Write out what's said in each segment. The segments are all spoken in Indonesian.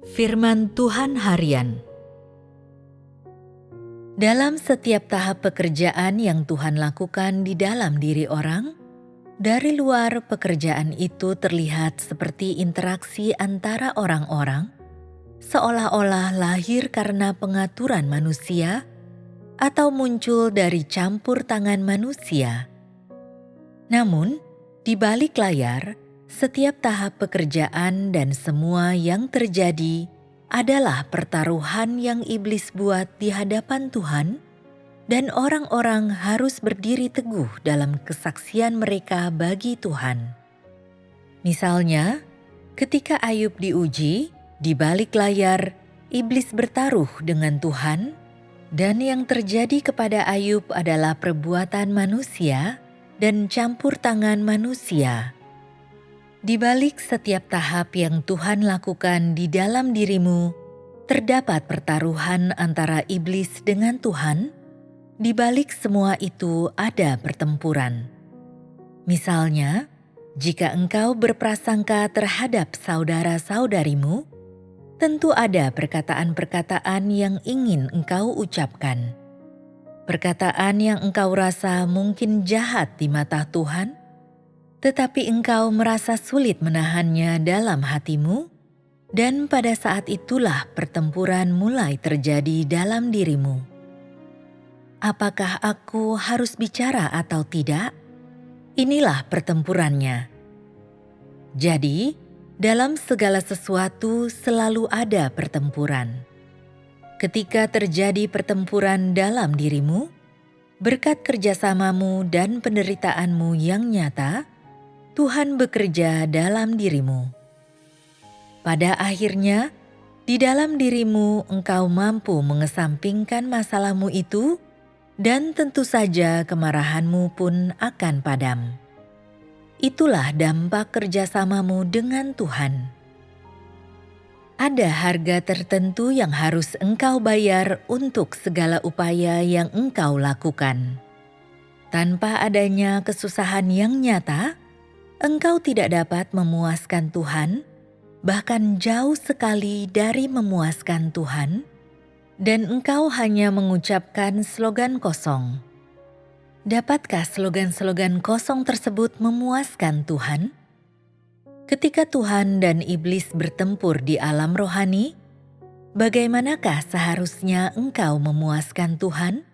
Firman Tuhan Harian. Dalam setiap tahap pekerjaan yang Tuhan lakukan di dalam diri orang, dari luar pekerjaan itu terlihat seperti interaksi antara orang-orang, seolah-olah lahir karena pengaturan manusia atau muncul dari campur tangan manusia. Namun, di balik layar, setiap tahap pekerjaan dan semua yang terjadi adalah pertaruhan yang iblis buat di hadapan Tuhan, dan orang-orang harus berdiri teguh dalam kesaksian mereka bagi Tuhan. Misalnya, ketika Ayub diuji, di balik layar, iblis bertaruh dengan Tuhan, dan yang terjadi kepada Ayub adalah perbuatan manusia dan campur tangan manusia. Di balik setiap tahap yang Tuhan lakukan di dalam dirimu, terdapat pertaruhan antara iblis dengan Tuhan. Di balik semua itu ada pertempuran. Misalnya, jika engkau berprasangka terhadap saudara-saudarimu, tentu ada perkataan-perkataan yang ingin engkau ucapkan. Perkataan yang engkau rasa mungkin jahat di mata Tuhan, tetapi engkau merasa sulit menahannya dalam hatimu, dan pada saat itulah pertempuran mulai terjadi dalam dirimu. Apakah aku harus bicara atau tidak? Inilah pertempurannya. Jadi, dalam segala sesuatu selalu ada pertempuran. Ketika terjadi pertempuran dalam dirimu, berkat kerjasamamu dan penderitaanmu yang nyata, Tuhan bekerja dalam dirimu. Pada akhirnya, di dalam dirimu engkau mampu mengesampingkan masalahmu itu, dan tentu saja kemarahanmu pun akan padam. Itulah dampak kerjasamamu dengan Tuhan. Ada harga tertentu yang harus engkau bayar untuk segala upaya yang engkau lakukan. Tanpa adanya kesusahan yang nyata, engkau tidak dapat memuaskan Tuhan, bahkan jauh sekali dari memuaskan Tuhan, dan engkau hanya mengucapkan slogan kosong. Dapatkah slogan-slogan kosong tersebut memuaskan Tuhan? Ketika Tuhan dan iblis bertempur di alam rohani, bagaimanakah seharusnya engkau memuaskan Tuhan?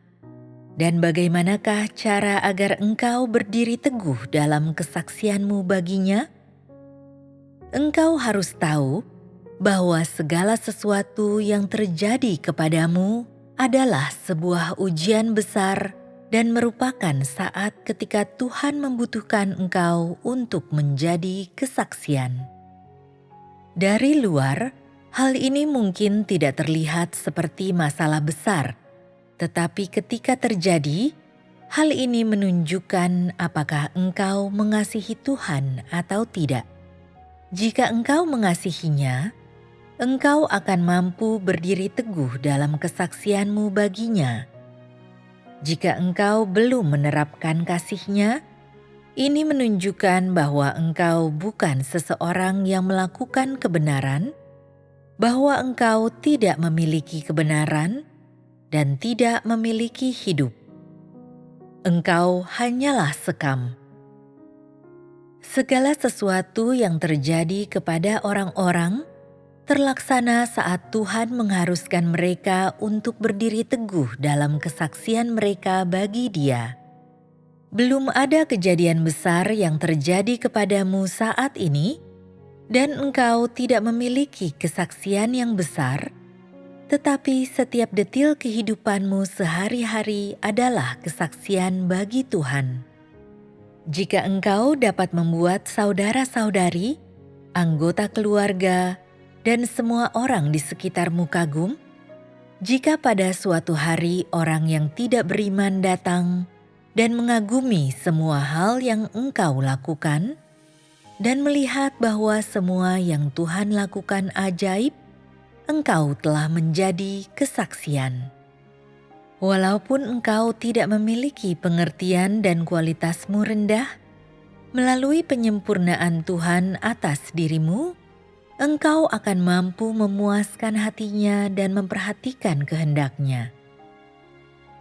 Dan bagaimanakah cara agar engkau berdiri teguh dalam kesaksianmu baginya? Engkau harus tahu bahwa segala sesuatu yang terjadi kepadamu adalah sebuah ujian besar dan merupakan saat ketika Tuhan membutuhkan engkau untuk menjadi kesaksian. Dari luar, hal ini mungkin tidak terlihat seperti masalah besar, tetapi ketika terjadi, hal ini menunjukkan apakah engkau mengasihi Tuhan atau tidak. Jika engkau mengasihinya, engkau akan mampu berdiri teguh dalam kesaksianmu baginya. Jika engkau belum menerapkan kasihnya, ini menunjukkan bahwa engkau bukan seseorang yang melakukan kebenaran, bahwa engkau tidak memiliki kebenaran, dan tidak memiliki hidup. Engkau hanyalah sekam. Segala sesuatu yang terjadi kepada orang-orang terlaksana saat Tuhan mengharuskan mereka untuk berdiri teguh dalam kesaksian mereka bagi Dia. Belum ada kejadian besar yang terjadi kepadamu saat ini, dan engkau tidak memiliki kesaksian yang besar, tetapi setiap detil kehidupanmu sehari-hari adalah kesaksian bagi Tuhan. Jika engkau dapat membuat saudara-saudari, anggota keluarga, dan semua orang di sekitarmu kagum, jika pada suatu hari orang yang tidak beriman datang dan mengagumi semua hal yang engkau lakukan, dan melihat bahwa semua yang Tuhan lakukan ajaib, engkau telah menjadi kesaksian. Walaupun engkau tidak memiliki pengertian dan kualitasmu rendah, melalui penyempurnaan Tuhan atas dirimu, engkau akan mampu memuaskan hatinya dan memperhatikan kehendaknya.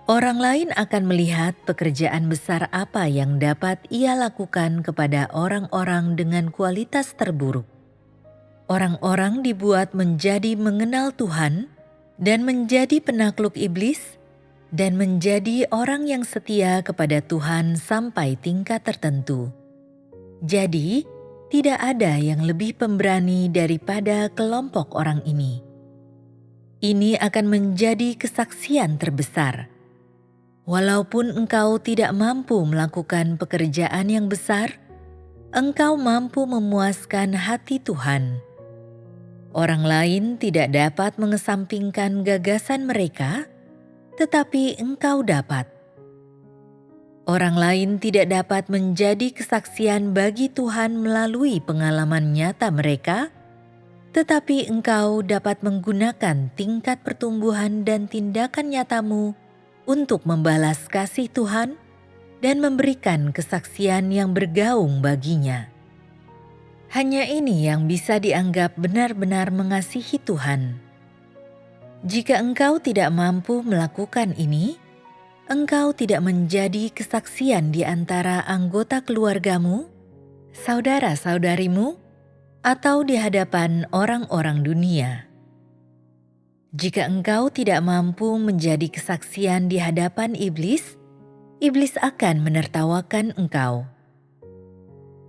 Orang lain akan melihat pekerjaan besar apa yang dapat ia lakukan kepada orang-orang dengan kualitas terburuk. Orang-orang dibuat menjadi mengenal Tuhan dan menjadi penakluk iblis dan menjadi orang yang setia kepada Tuhan sampai tingkat tertentu. Jadi, tidak ada yang lebih pemberani daripada kelompok orang ini. Ini akan menjadi kesaksian terbesar. Walaupun engkau tidak mampu melakukan pekerjaan yang besar, engkau mampu memuaskan hati Tuhan. Orang lain tidak dapat mengesampingkan gagasan mereka, tetapi engkau dapat. Orang lain tidak dapat menjadi kesaksian bagi Tuhan melalui pengalaman nyata mereka, tetapi engkau dapat menggunakan tingkat pertumbuhan dan tindakan nyatamu untuk membalas kasih Tuhan dan memberikan kesaksian yang bergaung baginya. Hanya ini yang bisa dianggap benar-benar mengasihi Tuhan. Jika engkau tidak mampu melakukan ini, engkau tidak menjadi kesaksian di antara anggota keluargamu, saudara-saudarimu, atau di hadapan orang-orang dunia. Jika engkau tidak mampu menjadi kesaksian di hadapan iblis, iblis akan menertawakan engkau.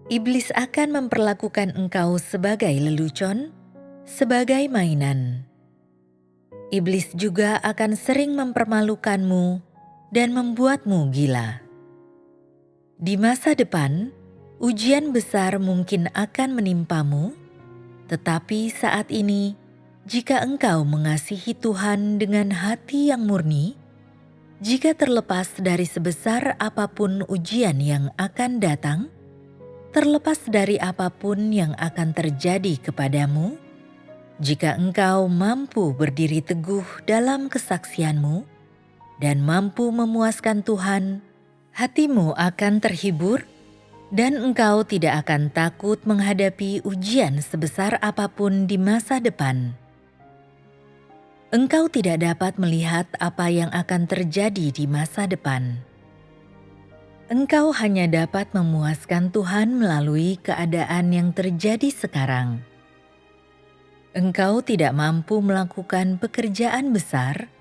Iblis akan memperlakukan engkau sebagai lelucon, sebagai mainan. Iblis juga akan sering mempermalukanmu dan membuatmu gila. Di masa depan, ujian besar mungkin akan menimpamu, tetapi saat ini, jika engkau mengasihi Tuhan dengan hati yang murni, jika terlepas dari sebesar apapun ujian yang akan datang, terlepas dari apapun yang akan terjadi kepadamu, jika engkau mampu berdiri teguh dalam kesaksianmu, dan mampu memuaskan Tuhan, hatimu akan terhibur dan engkau tidak akan takut menghadapi ujian sebesar apapun di masa depan. Engkau tidak dapat melihat apa yang akan terjadi di masa depan. Engkau hanya dapat memuaskan Tuhan melalui keadaan yang terjadi sekarang. Engkau tidak mampu melakukan pekerjaan besar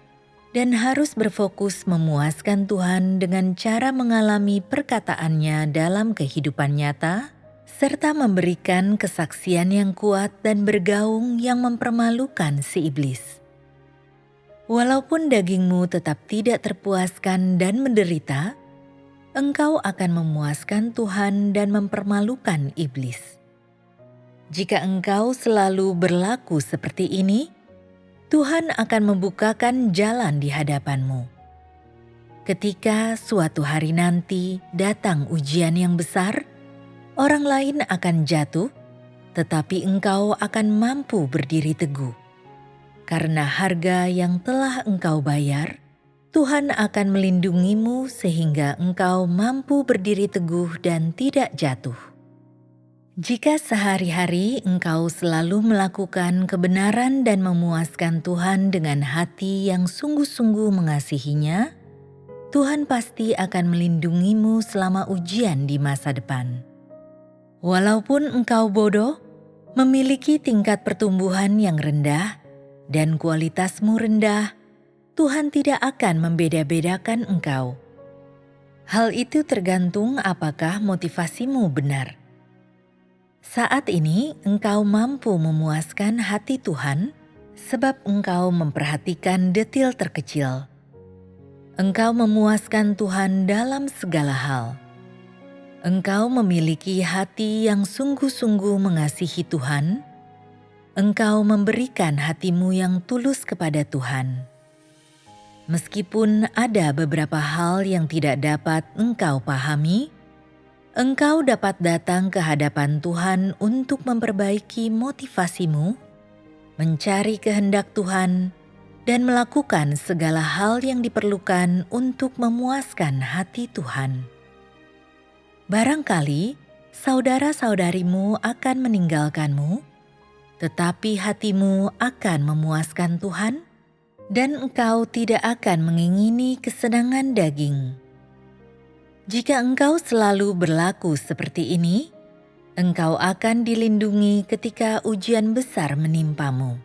dan harus berfokus memuaskan Tuhan dengan cara mengalami perkataannya dalam kehidupan nyata, serta memberikan kesaksian yang kuat dan bergaung yang mempermalukan si iblis. Walaupun dagingmu tetap tidak terpuaskan dan menderita, engkau akan memuaskan Tuhan dan mempermalukan iblis. Jika engkau selalu berlaku seperti ini, Tuhan akan membukakan jalan di hadapanmu. Ketika suatu hari nanti datang ujian yang besar, orang lain akan jatuh, tetapi engkau akan mampu berdiri teguh. Karena harga yang telah engkau bayar, Tuhan akan melindungimu sehingga engkau mampu berdiri teguh dan tidak jatuh. Jika sehari-hari engkau selalu melakukan kebenaran dan memuaskan Tuhan dengan hati yang sungguh-sungguh mengasihinya, Tuhan pasti akan melindungimu selama ujian di masa depan. Walaupun engkau bodoh, memiliki tingkat pertumbuhan yang rendah, dan kualitasmu rendah, Tuhan tidak akan membeda-bedakan engkau. Hal itu tergantung apakah motivasimu benar. Saat ini engkau mampu memuaskan hati Tuhan sebab engkau memperhatikan detil terkecil. Engkau memuaskan Tuhan dalam segala hal. Engkau memiliki hati yang sungguh-sungguh mengasihi Tuhan. Engkau memberikan hatimu yang tulus kepada Tuhan. Meskipun ada beberapa hal yang tidak dapat engkau pahami, engkau dapat datang ke hadapan Tuhan untuk memperbaiki motivasimu, mencari kehendak Tuhan, dan melakukan segala hal yang diperlukan untuk memuaskan hati Tuhan. Barangkali saudara-saudarimu akan meninggalkanmu, tetapi hatimu akan memuaskan Tuhan, dan engkau tidak akan mengingini kesenangan daging. Jika engkau selalu berlaku seperti ini, engkau akan dilindungi ketika ujian besar menimpamu.